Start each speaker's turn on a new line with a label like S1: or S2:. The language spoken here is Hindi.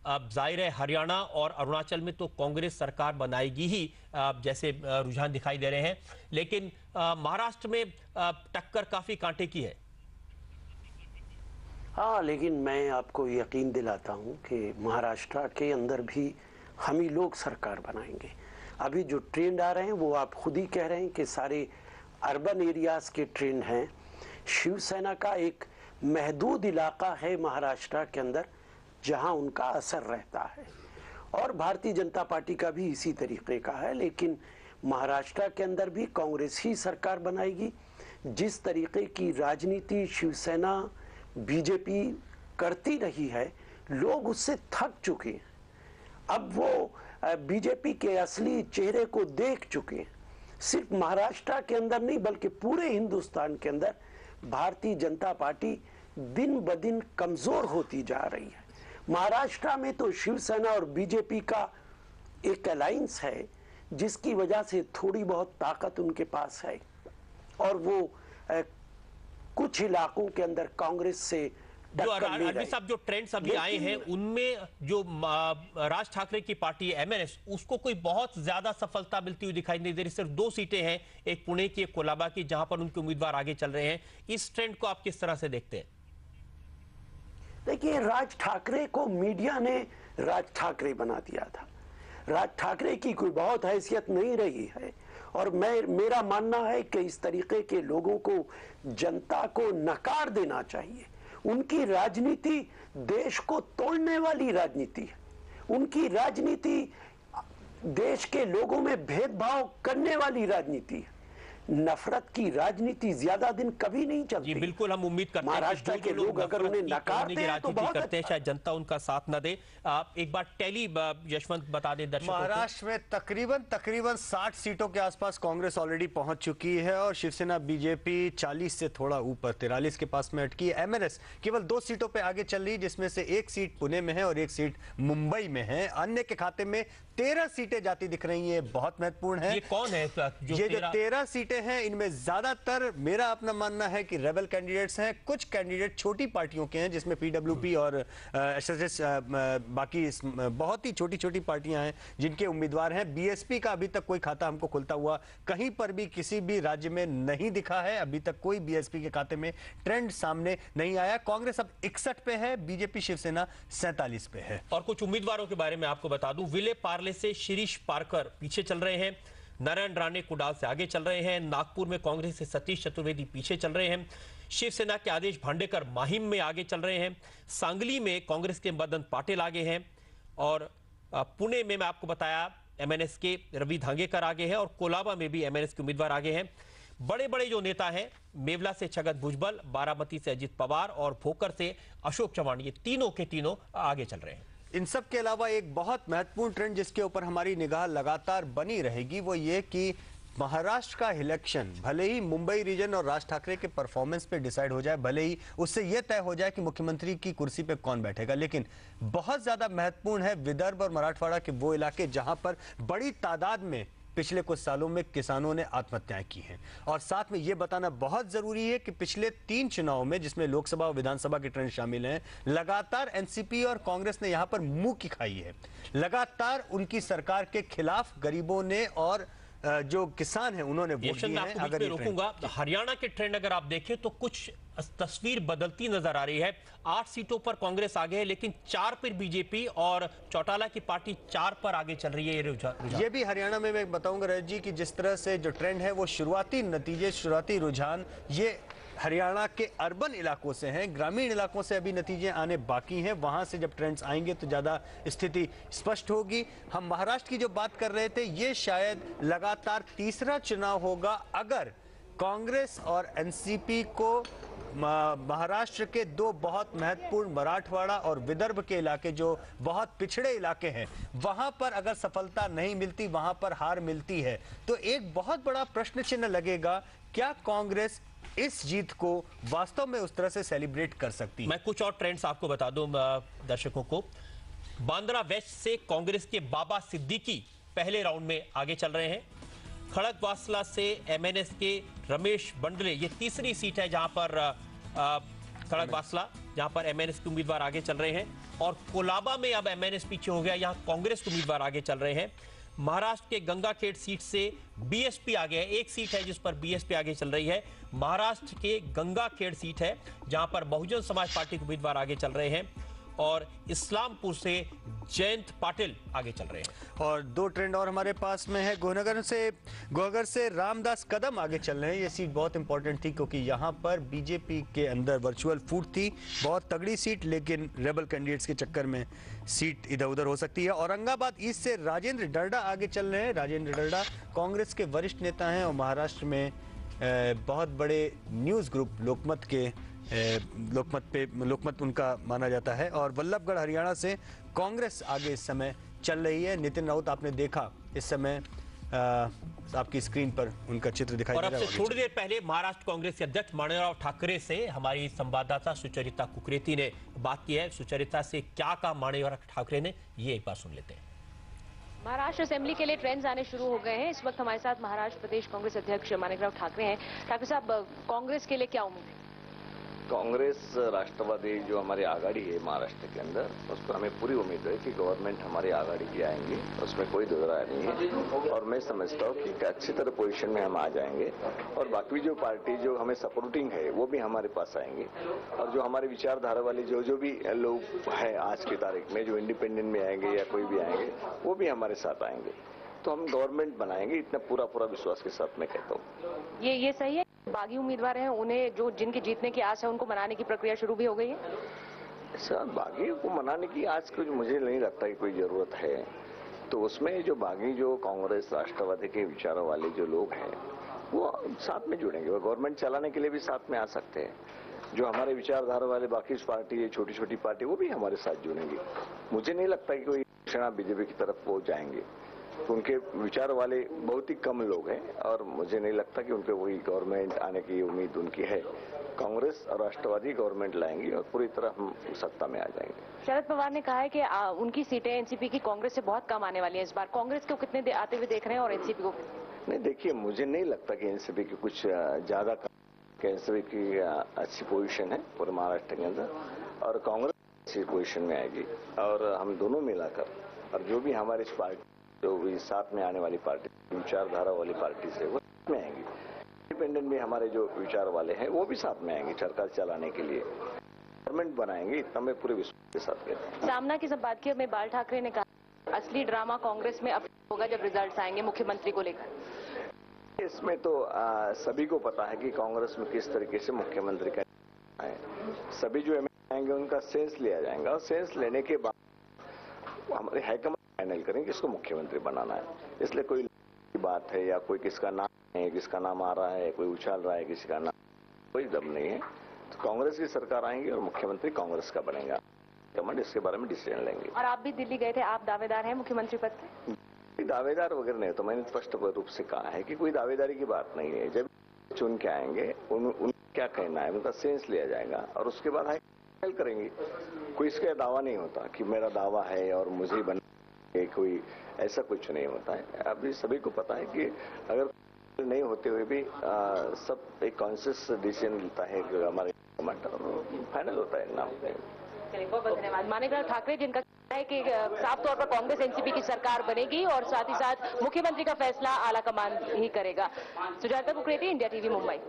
S1: अब जाहिर है हरियाणा और अरुणाचल में तो कांग्रेस सरकार बनाएगी ही, जैसे रुझान दिखाई दे रहे हैं, लेकिन महाराष्ट्र में टक्कर काफी कांटे की है।
S2: हाँ, लेकिन मैं आपको यकीन दिलाता हूँ कि महाराष्ट्र के अंदर भी हम ही लोग सरकार बनाएंगे। अभी जो ट्रेंड आ रहे हैं वो आप खुद ही कह रहे हैं कि सारे अर्बन एरियाज के ट्रेंड हैं। शिवसेना का एक महदूद इलाका है महाराष्ट्र के अंदर जहां उनका असर रहता है, और भारतीय जनता पार्टी का भी इसी तरीके का है। लेकिन महाराष्ट्र के अंदर भी कांग्रेस ही सरकार बनाएगी। जिस तरीके की राजनीति शिवसेना बीजेपी करती रही है, लोग उससे थक चुके हैं। अब वो बीजेपी के असली चेहरे को देख चुके हैं। सिर्फ महाराष्ट्र के अंदर नहीं बल्कि पूरे हिंदुस्तान के अंदर भारतीय जनता पार्टी दिन ब दिन कमजोर होती जा रही है। महाराष्ट्र में तो शिवसेना और बीजेपी का एक अलायंस है जिसकी वजह से थोड़ी बहुत ताकत उनके पास है, और वो कुछ इलाकों के अंदर कांग्रेस से
S1: जो अरविंद साहब जो ट्रेंड्स अभी आए हैं उनमें जो राज ठाकरे की पार्टी एमएनएस, उसको कोई बहुत ज्यादा सफलता मिलती हुई दिखाई नहीं दे रही। सिर्फ 2 सीटें हैं, एक पुणे की एक कोलाबा की, जहां पर उनके उम्मीदवार आगे चल रहे हैं। इस ट्रेंड को आप किस तरह से देखते हैं?
S2: देखिए, राज ठाकरे को मीडिया ने राज ठाकरे बना दिया था। राज ठाकरे की कोई बहुत हैसियत नहीं रही है, और मेरा मानना है कि इस तरीके के लोगों को जनता को नकार देना चाहिए। उनकी राजनीति देश को तोड़ने वाली राजनीति है। उनकी राजनीति देश के लोगों में भेदभाव करने वाली राजनीति है। नफरत की राजनीति ज्यादा दिन कभी नहीं चलती।
S1: जी बिल्कुल, हम उम्मीद करते हैं
S2: महाराष्ट्र के लोग अगर उन्हें नकारते हैं तो बहुत
S1: करते हैं, शायद जनता उनका साथ न दे। एक बार टैली यशवंत बता दें दर्शकों को।
S3: महाराष्ट्र में तकरीबन 60 सीटों के आसपास कांग्रेस ऑलरेडी पहुंच चुकी है, और शिवसेना बीजेपी 40 से थोड़ा ऊपर 43 के पास में अटकी है। एमएनएस केवल 2 सीटों पे आगे चल रही, जिसमें से 1 सीट पुणे में है और 1 सीट मुंबई में है। अन्य के खाते में 13 सीटें जाती दिख रही हैं, बहुत महत्वपूर्ण है।
S1: ये कौन है
S3: ये जो 13 सीटें हैं, इनमें ज्यादातर मेरा अपना मानना है कि रेबल कैंडिडेट्स हैं। कुछ कैंडिडेट छोटी पार्टियों के हैं, जिसमें पीडब्ल्यूपी और एसएसएस, बाकी बहुत ही छोटी छोटी पार्टियां हैं जिनके उम्मीदवार हैं। बीएसपी का अभी तक कोई खाता हमको खुलता हुआ कहीं पर भी किसी भी राज्य में नहीं दिखा है। अभी तक कोई बीएसपी के खाते में ट्रेंड सामने नहीं आया। कांग्रेस अब 61 पे है, बीजेपी शिवसेना 47 पे है।
S1: और कुछ उम्मीदवारों के बारे में आपको बता दूं, विले पार्ले से शिरीष पारकर पीछे चल रहे हैं, नारायण राणे कुडाल से आगे चल रहे हैं, नागपुर में कांग्रेस से सतीश चतुर्वेदी पीछे चल रहे हैं, शिवसेना के आदेश भांडेकर माहिम में आगे चल रहे हैं, सांगली में कांग्रेस के मदन पाटिल आगे हैं, और पुणे में मैं आपको बताया एमएनएस के रवि धांगेकर आगे हैं, और कोलाबा में भी एमएनएस के उम्मीदवार आगे हैं। बड़े बड़े जो नेता हैं, मेवला से छगन भुजबल, बारामती से अजित पवार और भोकर से अशोक चव्हाण, ये तीनों के तीनों आगे चल रहे हैं।
S3: इन सब के अलावा एक बहुत महत्वपूर्ण ट्रेंड जिसके ऊपर हमारी निगाह लगातार बनी रहेगी, वो ये कि महाराष्ट्र का इलेक्शन भले ही मुंबई रीजन और राज ठाकरे के परफॉर्मेंस पे डिसाइड हो जाए, भले ही उससे यह तय हो जाए कि मुख्यमंत्री की कुर्सी पे कौन बैठेगा, लेकिन बहुत ज्यादा महत्वपूर्ण है विदर्भ और मराठवाड़ा के वो इलाके जहां पर बड़ी तादाद में पिछले कुछ सालों में किसानों ने आत्महत्याएं की हैं। और साथ में यह बताना बहुत जरूरी है कि पिछले 3 चुनाव में, जिसमें लोकसभा और विधानसभा के ट्रेंड शामिल हैं, लगातार एनसीपी और कांग्रेस ने यहां पर मुंह की खाई है। लगातार उनकी सरकार के खिलाफ गरीबों ने और जो किसान हैं उन्होंने वोट दिए हैं।
S1: अगर रोकूंगा, हरियाणा के ट्रेंड अगर आप देखें तो कुछ तस्वीर बदलती नजर आ रही है। 8 सीटों पर कांग्रेस आगे है, लेकिन 4 पर बीजेपी और चौटाला की पार्टी 4 पर आगे चल रही है।
S3: ये भी हरियाणा में मैं बताऊंगा रजत जी कि जिस तरह से जो ट्रेंड है वो शुरुआती नतीजे, शुरुआती रुझान ये हरियाणा के अर्बन इलाकों से हैं। ग्रामीण इलाकों से अभी नतीजे आने बाकी हैं, वहां से जब ट्रेंड्स आएंगे तो ज्यादा स्थिति स्पष्ट होगी। हम महाराष्ट्र की जो बात कर रहे थे, ये शायद लगातार तीसरा चुनाव होगा अगर कांग्रेस और एनसीपी को महाराष्ट्र के 2 बहुत महत्वपूर्ण मराठवाड़ा और विदर्भ के इलाके, जो बहुत पिछड़े इलाके हैं, वहां पर अगर सफलता नहीं मिलती, वहां पर हार मिलती है, तो एक बहुत बड़ा प्रश्न चिन्ह लगेगा, क्या कांग्रेस इस जीत को वास्तव में उस तरह से सेलिब्रेट कर सकती है?
S1: मैं कुछ और ट्रेंड्स आपको बता दूं दर्शकों को। बांद्रा वेस्ट से कांग्रेस के बाबा सिद्दीकी पहले राउंड में आगे चल रहे हैं। खड़गवासला से एमएनएस के रमेश बंडले, ये तीसरी सीट है जहां पर खड़गवासला जहां पर एमएनएस के उम्मीदवार आगे चल रहे हैं, और कोलाबा में अब एमएनएस पीछे हो गया, यहां कांग्रेस के उम्मीदवार आगे चल रहे हैं। महाराष्ट्र के गंगाखेड़ सीट से बीएसपी आगे है, एक सीट है जिस पर बीएसपी आगे चल रही है। महाराष्ट्र के गंगाखेड़ सीट है जहां पर बहुजन समाज पार्टी के उम्मीदवार आगे चल रहे हैं, और इस्लामपुर से जयंत पाटिल आगे चल रहे हैं।
S3: और दो ट्रेंड और हमारे पास में है। गोहगर से रामदास कदम आगे चल रहे हैं। ये सीट बहुत इंपॉर्टेंट थी क्योंकि यहाँ पर बीजेपी के अंदर वर्चुअल फूट थी, बहुत तगड़ी सीट, लेकिन रेबल कैंडिडेट्स के चक्कर में सीट इधर उधर हो सकती है। औरंगाबाद ईस्ट से राजेंद्र डरडा आगे चल रहे हैं। राजेंद्र डरडा कांग्रेस के वरिष्ठ नेता हैं और महाराष्ट्र में बहुत बड़े न्यूज़ ग्रुप लोकमत उनका माना जाता है। और वल्लभगढ़ हरियाणा से कांग्रेस आगे इस समय चल रही है। नितिन राउत आपने देखा इस समय आपकी स्क्रीन पर उनका चित्र दिखाई दे रहा है।
S1: और अब से थोड़ी देर पहले महाराष्ट्र कांग्रेस के अध्यक्ष माणिकराव ठाकरे से हमारी संवाददाता सुचरिता कुकरेती ने बात की है। सुचरिता से क्या कहा माणिकराव ठाकरे ने, ये एक बार सुन लेते हैं।
S4: महाराष्ट्र असेंबली के लिए ट्रेंड्स आने शुरू हो गए हैं। इस वक्त हमारे साथ महाराष्ट्र प्रदेश कांग्रेस अध्यक्ष माणिकराव ठाकरे हैं। ठाकरे साहब, कांग्रेस के लिए क्या उम्मीद है?
S5: कांग्रेस राष्ट्रवादी जो हमारी आघाड़ी है महाराष्ट्र के अंदर, उस पर हमें पूरी उम्मीद है कि गवर्नमेंट हमारी आघाड़ी की आएंगी, उसमें कोई दुराय नहीं है। और मैं समझता हूँ कि अच्छी तरह पोजीशन में हम आ जाएंगे, और बाकी जो पार्टी जो हमें सपोर्टिंग है वो भी हमारे पास आएंगे। और जो हमारी विचारधारा वाले जो भी लोग हैं आज की तारीख में, जो इंडिपेंडेंट में आएंगे या कोई भी आएंगे, वो भी हमारे साथ आएंगे। तो हम गवर्नमेंट बनाएंगे, इतना पूरा विश्वास के साथ मैं कहता हूँ।
S4: ये सही है? बागी उम्मीदवार हैं, उन्हें जो जिनकी जीतने की आस है उनको मनाने की प्रक्रिया शुरू भी हो गई है?
S5: सर, बागी को मनाने की आज कुछ मुझे नहीं लगता कि कोई जरूरत है। तो उसमें जो बागी जो कांग्रेस राष्ट्रवादी के विचारों वाले जो लोग हैं वो साथ में जुड़ेंगे, वो गवर्नमेंट चलाने के लिए भी साथ में आ सकते हैं। जो हमारे विचारधारा वाले बाकी पार्टी है, छोटी छोटी पार्टी, वो भी हमारे साथ जुड़ेंगी। मुझे नहीं लगता कि कोई बीजेपी की तरफ वो जाएंगे। उनके विचार वाले बहुत ही कम लोग हैं, और मुझे नहीं लगता कि उनके वही गवर्नमेंट आने की उम्मीद उनकी है। कांग्रेस और राष्ट्रवादी गवर्नमेंट लाएंगी और पूरी तरह हम सत्ता में आ जाएंगे।
S4: शरद पवार ने कहा है कि उनकी सीटें एनसीपी की कांग्रेस से बहुत कम आने वाली हैं इस बार। कांग्रेस को कितने आते हुए देख रहे हैं और एनसीपी को?
S5: नहीं, देखिए, मुझे नहीं लगता कि एनसीपी की कुछ ज्यादा, एनसीपी की अच्छी पोजीशन है पूरे महाराष्ट्र के अंदर, और कांग्रेस अच्छी पोजीशन में आएगी। और हम दोनों मिलाकर, और जो भी हमारी पार्टी जो भी साथ में आने वाली पार्टी, विचारधारा वाली पार्टी से, वो में आएंगी। इंडिपेंडेंट में हमारे जो विचार वाले हैं वो भी साथ में आएंगे सरकार चलाने के लिए, गवर्नमेंट बनाएंगे, इतना मैं पूरे विश्वास के साथ कहता हूँ।
S4: सामना की संपादकीय में बाल ठाकरे ने कहा असली ड्रामा कांग्रेस में अब होगा जब रिजल्ट आएंगे मुख्यमंत्री को लेकर।
S5: इसमें तो सभी को पता है कि कांग्रेस में किस तरीके से मुख्यमंत्री का है। सभी जो एमएलए आएंगे उनका सेंस लिया जाएगा, और सेंस लेने के बाद हमारे हाईकमान फाइनल करेंगे किसको मुख्यमंत्री बनाना है। इसलिए कोई बात है या कोई किसका नाम है, किसका नाम आ रहा है, कोई उछाल रहा है किसी का नाम, कोई दम नहीं है। तो कांग्रेस की सरकार आएंगी और मुख्यमंत्री कांग्रेस का बनेगा। कमांड इसके बारे में डिसीजन लेंगे।
S4: और आप भी दिल्ली गए थे, आप दावेदार हैं मुख्यमंत्री पद के?
S5: कोई दावेदार वगैरह नहीं, तो मैंने स्पष्ट रूप से कहा है कि कोई दावेदारी की बात नहीं है। जब चुन के आएंगे उन क्या कहना है उनका सेंस लिया जाएगा, और उसके बाद फाइनल करेंगे। कोई इसका दावा नहीं होता कि मेरा दावा है और मुझे बना, कोई ऐसा कुछ नहीं होता है। अभी सभी को पता है कि अगर नहीं होते हुए भी सब एक कॉन्शियस डिसीजन लेता है हमारे कमांडर, फाइनल होता है नाम।
S4: चलिए, बहुत बहुत धन्यवाद। माणिकराव ठाकरे, जिनका कहना है कि साफ तौर पर कांग्रेस एनसीपी की सरकार बनेगी और साथ ही साथ मुख्यमंत्री का फैसला आला कमान ही करेगा। Sujata Kukreti, India TV, Mumbai.